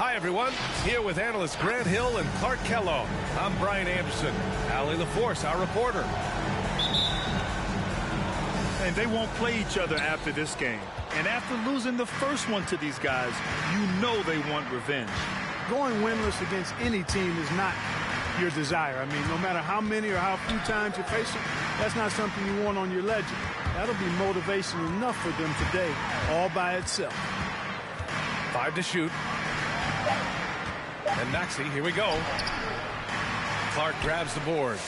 Hi, everyone. Here with analysts Grant Hill and Clark Kellogg. I'm Brian Anderson. Allie LaForce, our reporter. And they won't play each other after this game. And after losing the first one to these guys, you know they want revenge. Going winless against any team is not your desire. I mean, no matter how many or how few times you face them, that's not something you want on your ledger. That'll be motivation enough for them today, all by itself. 5 to shoot. And Maxey, here we go. Clark grabs the board.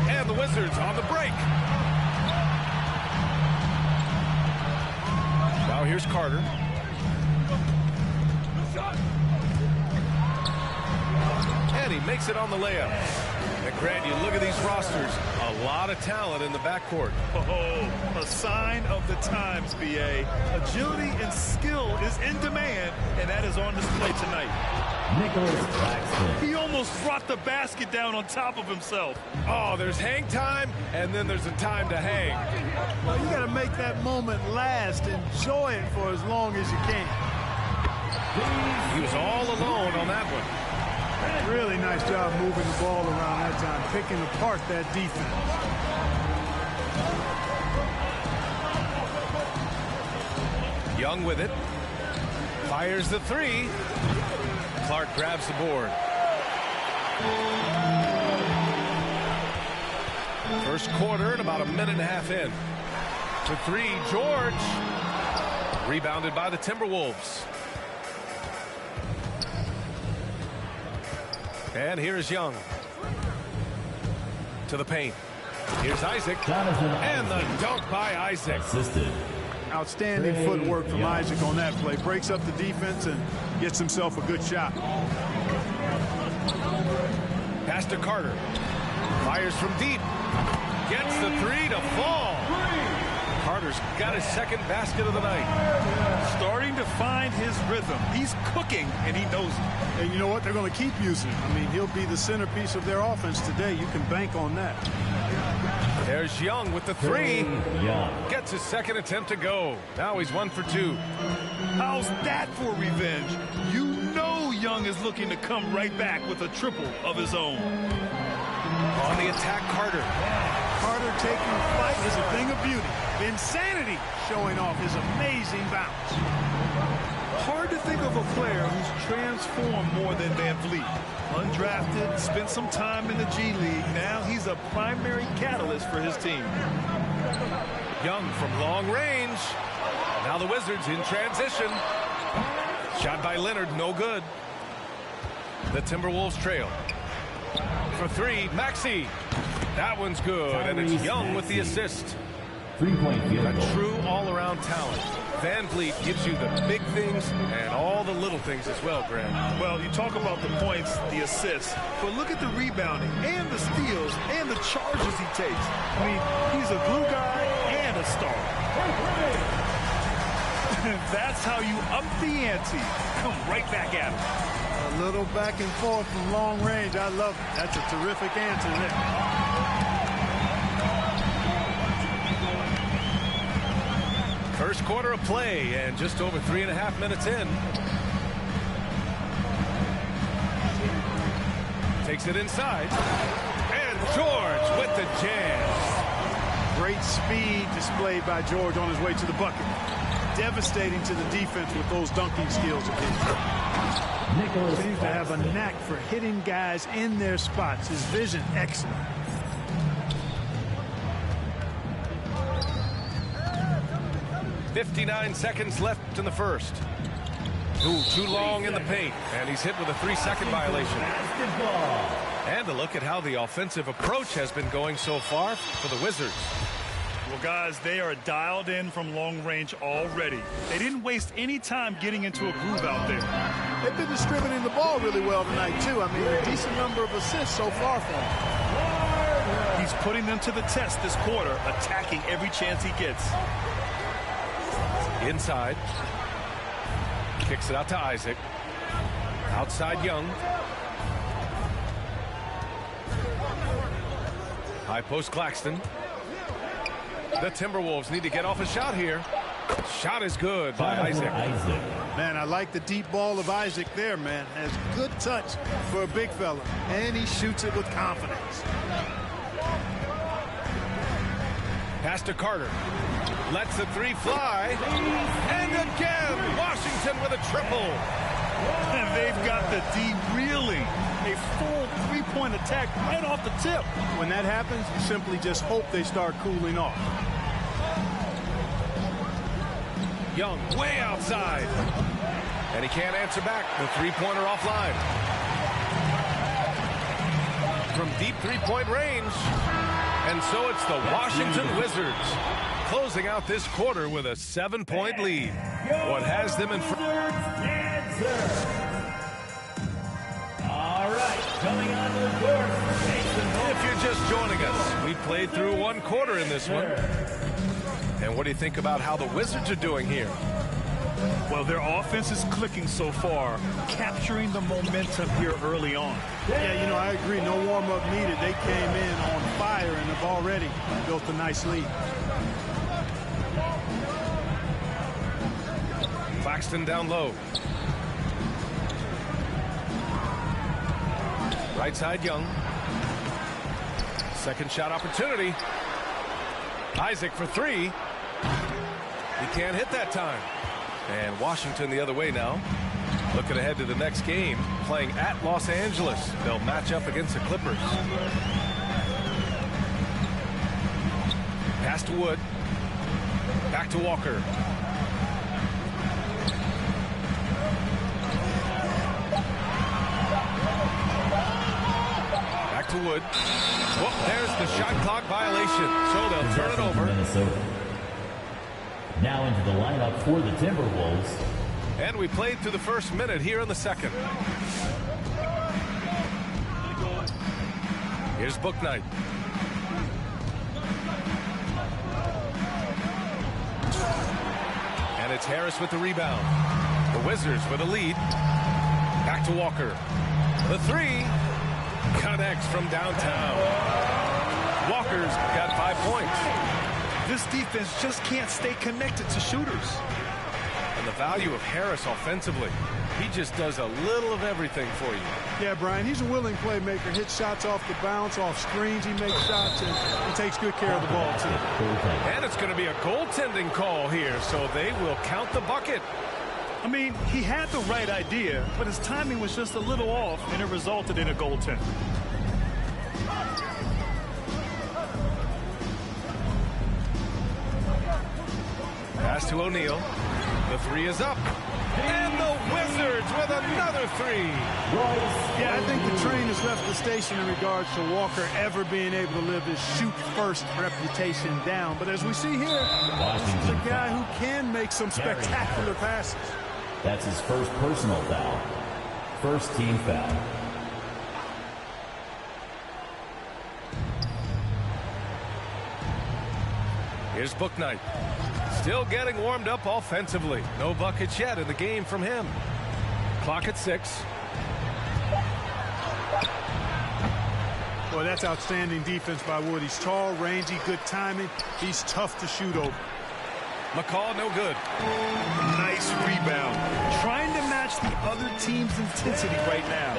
And the Wizards on the break. Now here's Carter. And he makes it on the layup. And Grant, you look at these rosters, a lot of talent in the backcourt. Oh, a sign of the times, B.A. Agility and skill is in demand, and that is on display tonight. Nicholas Claxton. He almost brought the basket down on top of himself. Oh, there's hang time, and then there's a time to hang. Well, you got to make that moment last. Enjoy it for as long as you can. He was all alone on that one. Really nice job moving the ball around that time, picking apart that defense. Young with it. Fires the three. Clark grabs the board. First quarter and about a minute and a half in. The three, George. Rebounded by the Timberwolves. And here's Young. To the paint. Here's Isaac. And the dunk by Isaac. Assisted. Outstanding footwork from Isaac on that play. Breaks up the defense and gets himself a good shot. Pass to Carter. Fires from deep. Gets the three to fall. Carter's got his second basket of the night. Starting to find his rhythm. He's cooking, and he knows it. And you know what? They're going to keep using him. I mean, he'll be the centerpiece of their offense today. You can bank on that. There's Young with the three. Young. Gets his second attempt to go. Now he's 1 for 2. How's that for revenge? You know Young is looking to come right back with a triple of his own. On the attack, Carter. Carter taking flight is a thing of beauty. Insanity showing off his amazing bounce. Hard to think of a player who's transformed more than Van Vliet. Undrafted, spent some time in the G League. Now he's a primary catalyst for his team. Young from long range. Now the Wizards in transition. Shot by Leonard, no good. The Timberwolves trail. For three, Maxey. That one's good, and it's Young with the assist. 3-point field A goal. true all-around talent. Van Vliet gives you the big things and all the little things as well, Grant. Well, you talk about the points, the assists, but look at the rebounding and the steals and the charges he takes. I mean, he's a glue guy and a star. That's how you up the ante. Come right back at him. A little back and forth from long range. I love it. That's a terrific answer there. First quarter of play and just over 3.5 minutes in. Takes it inside. And George with the jam. Great speed displayed by George on his way to the bucket. Devastating to the defense with those dunking skills of his. Nicholas Seems to have a knack for hitting guys in their spots. His vision excellent. .59 seconds left in the first. Ooh, too long in the paint, and he's hit with a 3-second violation. And a look at how the offensive approach has been going so far for the Wizards. Well, guys, they are dialed in from long range already. They didn't waste any time getting into a groove out there. They've been distributing the ball really well tonight, too. I mean, a decent number of assists so far for him. He's putting them to the test this quarter, attacking every chance he gets. Inside. Kicks it out to Isaac. Outside Young. High post Claxton. The Timberwolves need to get off a shot here. Shot is good by Isaac. Man, I like the deep ball of Isaac there, man. Has good touch for a big fella, and he shoots it with confidence. Pass to Carter. Lets the three fly. And again, Washington with a triple. And they've got the D reeling. A full three-point attack right off the tip. When that happens, you simply just hope they start cooling off. Young way outside. And he can't answer back. The three-pointer offline. From deep three-point range. And so it's the Washington Wizards closing out this quarter with a 7-point lead. What has them in front? All right, coming on to the court. If you're just joining us, we played through one quarter in this one. And what do you think about how the Wizards are doing here? Well, their offense is clicking so far, capturing the momentum here early on. Yeah, you know, I agree. No warm-up needed. They came in on fire and have already built a nice lead. Claxton down low. Right side, Young. Second shot opportunity. Isaac for three. He can't hit that time. And Washington the other way now. Looking ahead to the next game, playing at Los Angeles. They'll match up against the Clippers. Pass to Wood. Back to Walker. Back to Wood. Oh, there's the shot clock violation. So they'll turn it over. Minnesota. Now into the lineup for the Timberwolves. And we played through the first minute here in the second. Here's Bouknight. And it's Harris with the rebound. The Wizards with a lead. Back to Walker. The three connects from downtown. Walker's got 5 points. This defense just can't stay connected to shooters. And the value of Harris offensively. He just does a little of everything for you. Yeah, Brian, he's a willing playmaker. Hits shots off the bounce, off screens. He makes shots, and he takes good care of the ball, too. And it's going to be a goaltending call here, so they will count the bucket. I mean, he had the right idea, but his timing was just a little off, and it resulted in a goaltend. Pass to O'Neal. The three is up. And the Wizards with another three. Yeah, I think the train has left the station in regards to Walker ever being able to live his shoot-first reputation down. But as we see here, this is a guy who can make some spectacular passes. That's his first personal foul. First team foul. Here's Bouknight. Still getting warmed up offensively. No buckets yet in the game from him. Clock at 6. Boy, that's outstanding defense by Wood. He's tall, rangy, good timing. He's tough to shoot over. McCall, no good. Nice rebound. Trying to match the other team's intensity right now.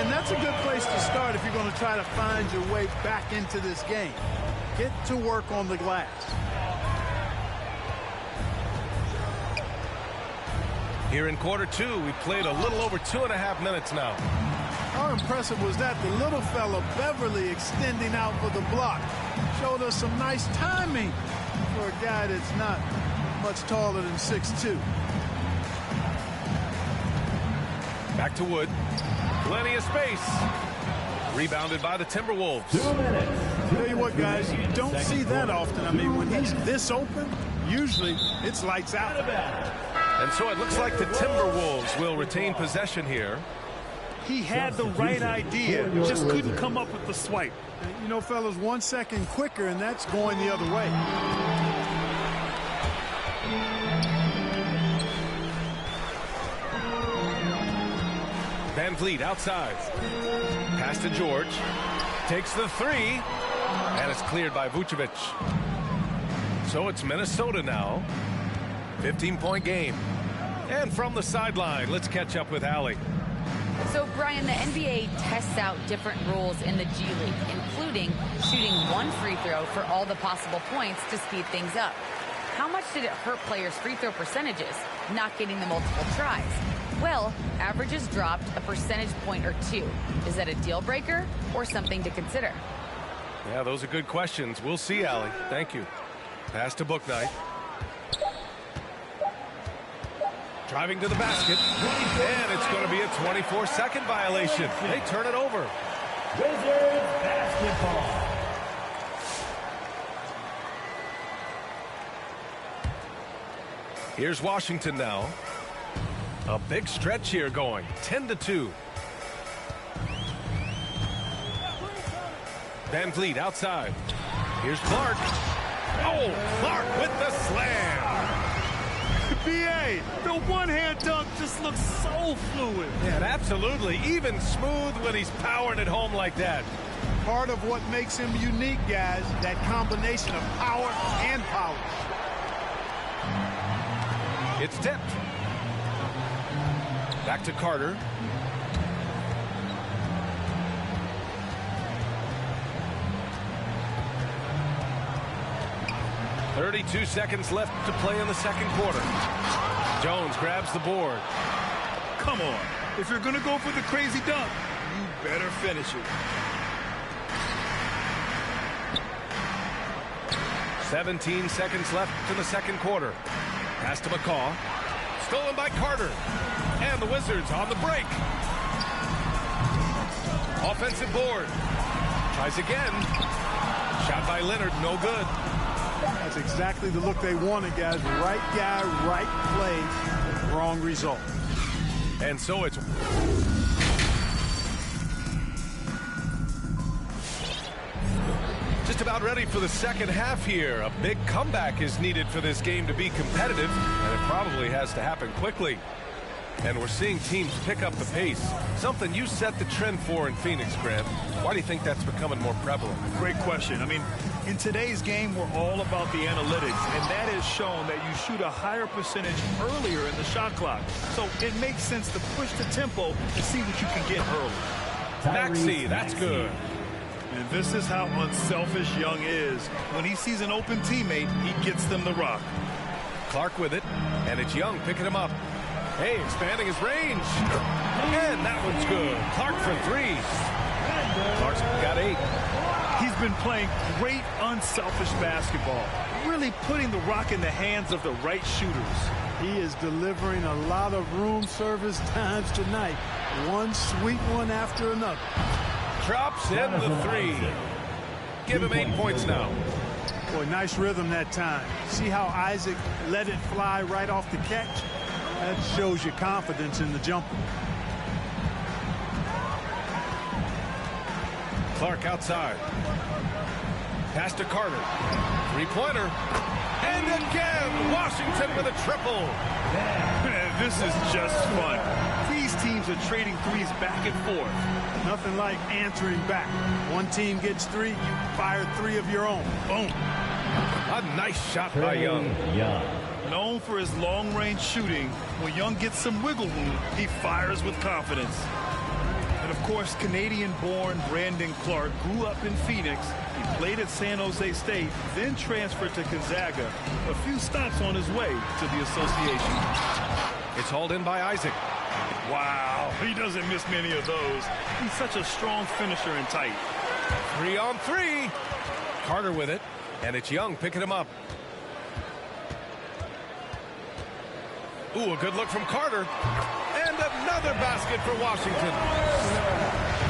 And that's a good place to start if you're going to try to find your way back into this game. Get to work on the glass. Here in quarter 2, we played a little over 2.5 minutes now. How impressive was that? The little fella, Beverly, extending out for the block. Showed us some nice timing for a guy that's not much taller than 6'2". Back to Wood. Plenty of space. Rebounded by the Timberwolves. 2 minutes. Tell you what, guys, you don't see that often. I mean, when he's this open, usually it's lights out. And so it looks like the Timberwolves will retain possession here. He had the right idea, just couldn't come up with the swipe. You know, fellas, 1 second quicker, and that's going the other way. Van Vliet outside. Pass to George. Takes the three. And it's cleared by Vucevic. So it's Minnesota now. 15-point game. And from the sideline, let's catch up with Allie. So, Brian, the NBA tests out different rules in the G League, including shooting one free throw for all the possible points to speed things up. How much did it hurt players' free throw percentages, not getting the multiple tries? Well, averages dropped a percentage point or two. Is that a deal breaker or something to consider? Yeah, those are good questions. We'll see, Allie. Thank you. Pass to Bouknight. Driving to the basket. And it's going to be a 24-second violation. They turn it over. Wizards basketball. Here's Washington now. A big stretch here going. 10-2. Van Vliet outside. Here's Clark. Oh, Clark with the slam. B.A., the one-hand dunk just looks so fluid. Yeah, absolutely. Even smooth when he's powering it home like that. Part of what makes him unique, guys, that combination of power and power. It's tipped. Back to Carter. .32 seconds left to play in the second quarter. Jones grabs the board. Come on. If you're going to go for the crazy dunk, you better finish it. 17 seconds left in the second quarter. Pass to McCaw. Stolen by Carter. And the Wizards on the break. Offensive board. Tries again. Shot by Leonard, no good. That's exactly the look they wanted, guys. Right guy, right play, wrong result. And so it's... just about ready for the second half here. A big comeback is needed for this game to be competitive, and it probably has to happen quickly. And we're seeing teams pick up the pace, something you set the trend for in Phoenix, Grant. Why do you think that's becoming more prevalent? Great question. I mean, in today's game, we're all about the analytics, and that has shown that you shoot a higher percentage earlier in the shot clock. So it makes sense to push the tempo and see what you can get early. Maxey, that's good. And this is how unselfish Young is. When he sees an open teammate, he gets them the rock. Clark with it, and it's Young picking him up. Hey, expanding his range. And that one's good. Clark for three. Clark's got 8. He's been playing great unselfish basketball, really putting the rock in the hands of the right shooters. He is delivering a lot of room service times tonight. One sweet one after another. Drops in the 3. Give him 8 points now. Boy, nice rhythm that time. See how Isaac let it fly right off the catch? That shows you confidence in the jumper. Clark outside. Pass to Carter. Three-pointer. And again, Washington with a triple. Man, this is just fun. These teams are trading threes back and forth. Nothing like answering back. One team gets 3, you fire 3 of your own. Boom. A nice shot by Young. Known for his long-range shooting, when Young gets some wiggle room, he fires with confidence. And of course, Canadian-born Brandon Clark grew up in Phoenix. He played at San Jose State, then transferred to Gonzaga. A few stops on his way to the association. It's hauled in by Isaac. Wow, he doesn't miss many of those. He's such a strong finisher and tight. 3-on-3. Carter with it, and it's Young picking him up. Ooh, a good look from Carter. And another basket for Washington.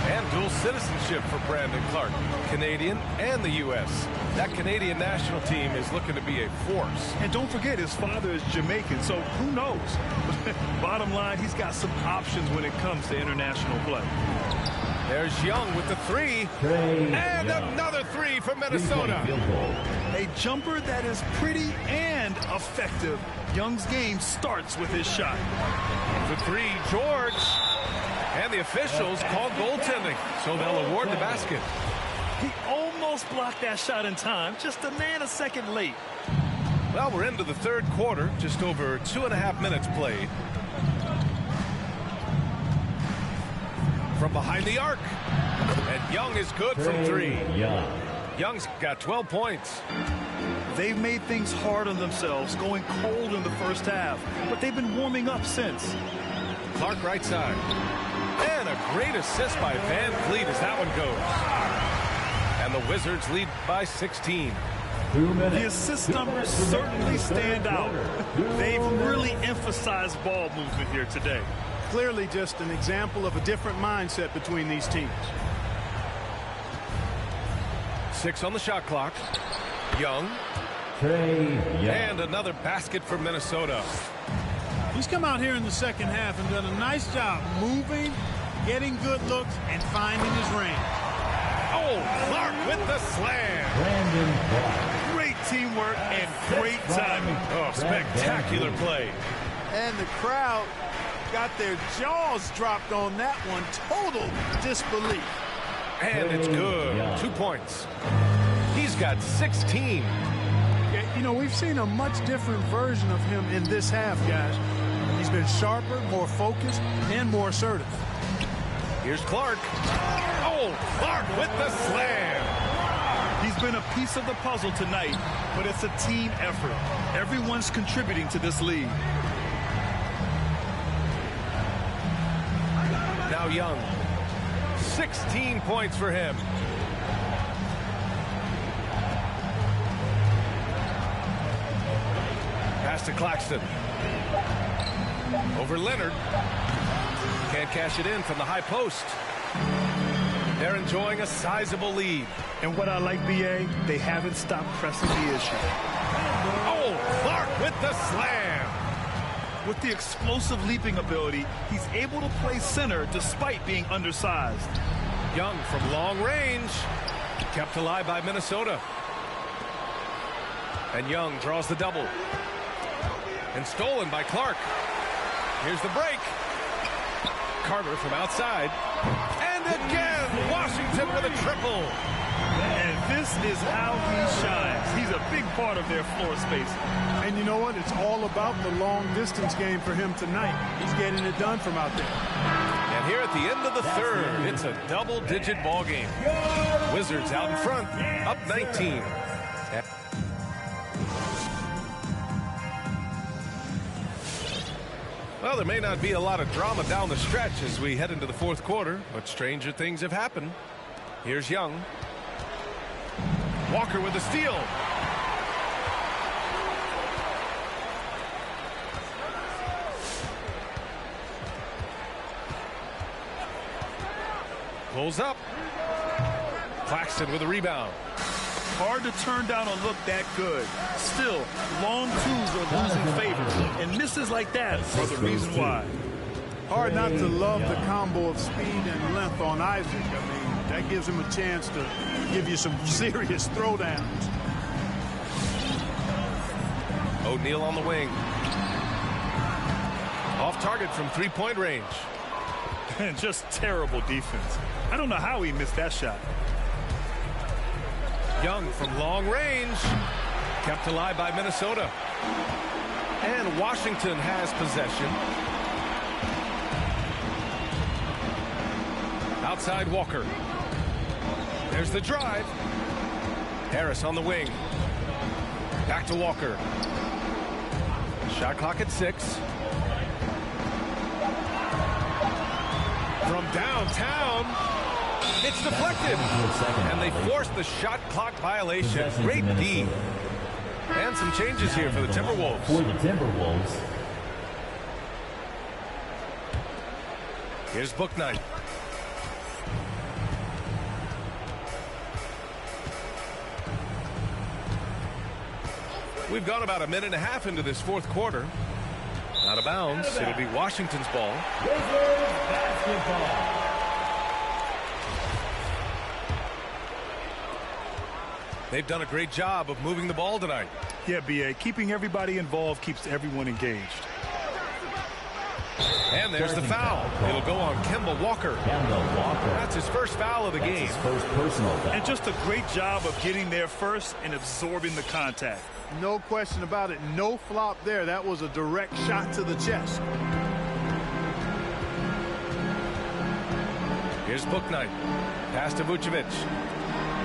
And dual citizenship for Brandon Clark. Canadian and the U.S. That Canadian national team is looking to be a force. And don't forget, his father is Jamaican, so who knows? Bottom line, he's got some options when it comes to international play. There's Young with the 3. And another 3 from Minnesota. A jumper that is pretty and effective. Young's game starts with his shot. The 3, George. And the officials call goaltending, so they'll award the basket. He almost blocked that shot in time, just a nanosecond late. Well, we're into the third quarter, just over 2.5 minutes played. From behind the arc, and Young is good from three. Young's got 12 points. They've made things hard on themselves, going cold in the first half, but they've been warming up since. Clark right side. And a great assist by Van Fleet as that one goes. And the Wizards lead by 16. The assist numbers certainly stand out. They've really emphasized ball movement here today. Clearly just an example of a different mindset between these teams. 6 on the shot clock. Young. And another basket for Minnesota. He's come out here in the second half and done a nice job moving, getting good looks, and finding his range. Oh, Clark with the slam. Great teamwork and great timing. Oh, spectacular play. And the crowd got their jaws dropped on that one. Total disbelief. And it's good. 2 points. He's got 16. Yeah, you know, we've seen a much different version of him in this half, guys. He's been sharper, more focused, and more assertive. Here's Clark. Oh, Clark with the slam. He's been a piece of the puzzle tonight, but it's a team effort. Everyone's contributing to this lead. Now Young. 16 points for him. Pass to Claxton. Over Leonard. Can't cash it in from the high post. They're enjoying a sizable lead. And what I like, B.A., they haven't stopped pressing the issue. Oh, Clark with the slam. With the explosive leaping ability, he's able to play center despite being undersized. Young from long range. Kept alive by Minnesota. And Young draws the double. And stolen by Clark. Here's the break. Carter from outside. And again, Washington with a triple. And this is how he shines. He's a big part of their floor space. And you know what? It's all about the long distance game for him tonight. He's getting it done from out there. And here at the end of the third, it's a double-digit ball game. Wizards out in front, up 19. Well, there may not be a lot of drama down the stretch as we head into the fourth quarter, but stranger things have happened. Here's Young. Walker with the steal. Pulls up. Claxton with a rebound. Hard to turn down a look that good. Still, long twos are losing favor, and misses like that are the reason why. Hard not to love the combo of speed and length on Isaac. I mean, that gives him a chance to give you some serious throwdowns. O'Neal on the wing. Off target from three-point range. And just terrible defense. I don't know how he missed that shot. Young from long range. Kept alive by Minnesota. And Washington has possession. Outside Walker. There's the drive. Harris on the wing. Back to Walker. Shot clock at 6. From downtown. It's deflected. And they force the shot clock violation. Great D. And some changes here for the Timberwolves. Here's Bouknight. We've gone about a minute and a half into this fourth quarter. Out of bounds. It'll be Washington's ball. Wizards basketball. They've done a great job of moving the ball tonight. Yeah, B.A. Keeping everybody involved keeps everyone engaged. And And there's the foul. It'll go on Kemba Walker. Kemba Walker. That's his first foul of the That's game. his first personal foul. And just a great job of getting there first and absorbing the contact. No question about it. No flop there. That was a direct shot to the chest. Here's Bouknight. Pass to Vucevic.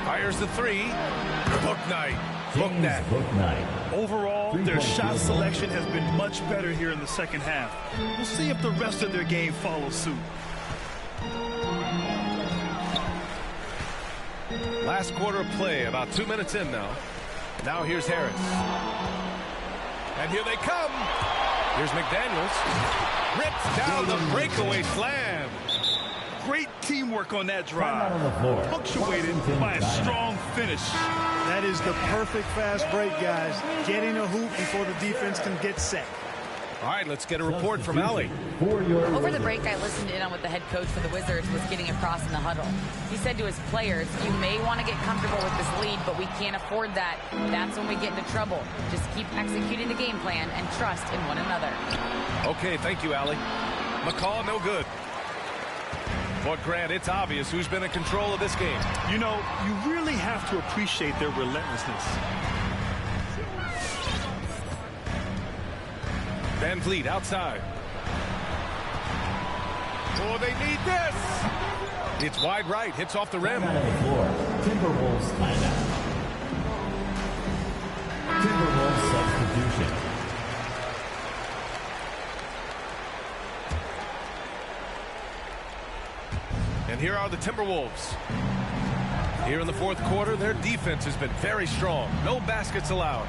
Fires the three. Bouknight. James Bouknight. Overall, their shot selection has been much better here in the second half. We'll see if the rest of their game follows suit. Last quarter of play, about 2 minutes in now. Now here's Harris. And here they come. Here's McDaniels. Rips down the breakaway slam. Great teamwork on that drive. On the floor. Punctuated by a strong finish. That is the perfect fast break, guys. Getting a hoop before the defense can get set. All right, let's get a report from Allie. Over the break, I listened in on what the head coach for the Wizards was getting across in the huddle. He said to his players, you may want to get comfortable with this lead, but we can't afford that. That's when we get into trouble. Just keep executing the game plan and trust in one another. Okay, thank you, Allie. McCaw, no good. But Grant, it's obvious who's been in control of this game. You know, you really have to appreciate their relentlessness. Van Vliet outside. Oh, they need this. It's wide right. Hits off the rim. On the floor. Timberwolves timeout. Timberwolves substitution. And here are the Timberwolves. Here in the fourth quarter, their defense has been very strong. No baskets allowed.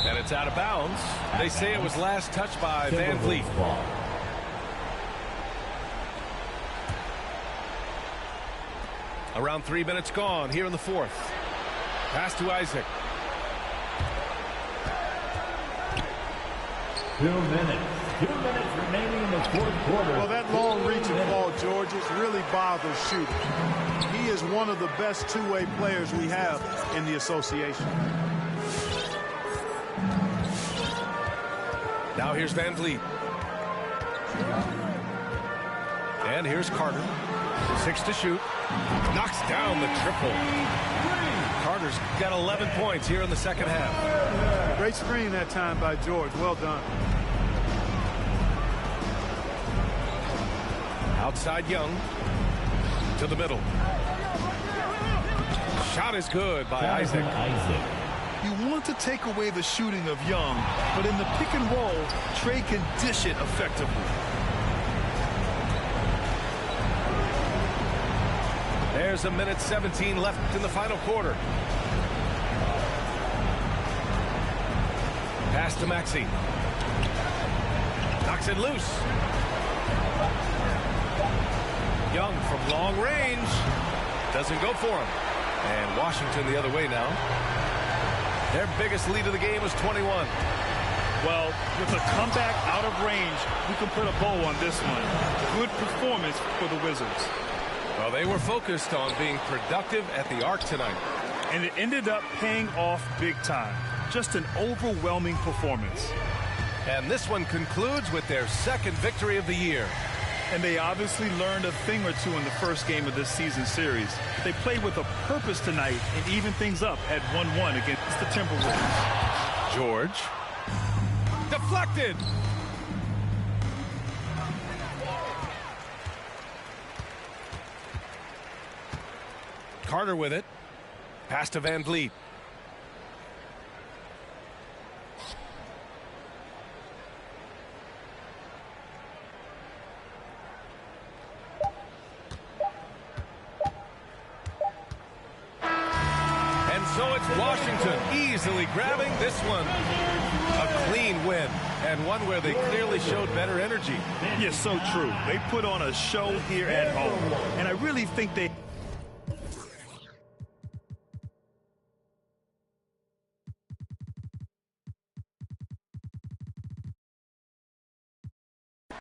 And it's out of bounds. They say it was last touched by Van Vliet. Around 3 minutes gone here in the fourth. Pass to Isaac. 2 minutes. 2 minutes remaining in the fourth quarter. Well, that long reaching ball, Georges, really bothers shooting. He is one of the best two-way players we have in the association. Now here's Van Vliet. And here's Carter. 6 to shoot. Knocks down the triple. Carter's got 11 points here in the second half. Great screen that time by George. Well done. Outside Young. To the middle. Shot is good by Isaac. You want to take away the shooting of Young, but in the pick and roll, Trey can dish it effectively. There's a minute 17 left in the final quarter. Pass to Maxey. Knocks it loose. Young from long range. Doesn't go for him. And Washington the other way now. Their biggest lead of the game was 21. Well, with a comeback out of range, we can put a bow on this one. Good performance for the Wizards. Well, they were focused on being productive at the arc tonight. And it ended up paying off big time. Just an overwhelming performance. And this one concludes with their second victory of the year. And they obviously learned a thing or two in the first game of this season series. They played with a purpose tonight and even things up at 1-1 against the Timberwolves. George. Deflected. Carter with it. Pass to Van Vliet. And so it's Washington easily grabbing this one. A clean win, and one where they clearly showed better energy. Yes, so true. They put on a show here at home, and I really think they...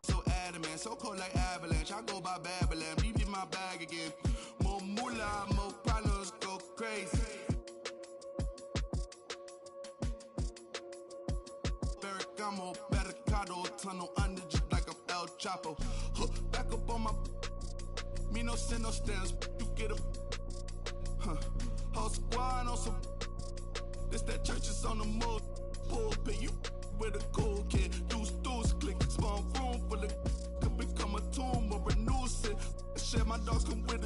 So adamant, so cold like avalanche. I go by Babylon, leave in my bag again. More moolah, more problems, go crazy. Ferragamo, barricado, tunnel under just like a El Chapo. Back up on my, me no send no stamps, you get a, whole squad on some, this that churches on the move, pulpit, you with a cool kid, deuce, click, small room full of, could become a tomb or a nuisance, shit, my dogs come with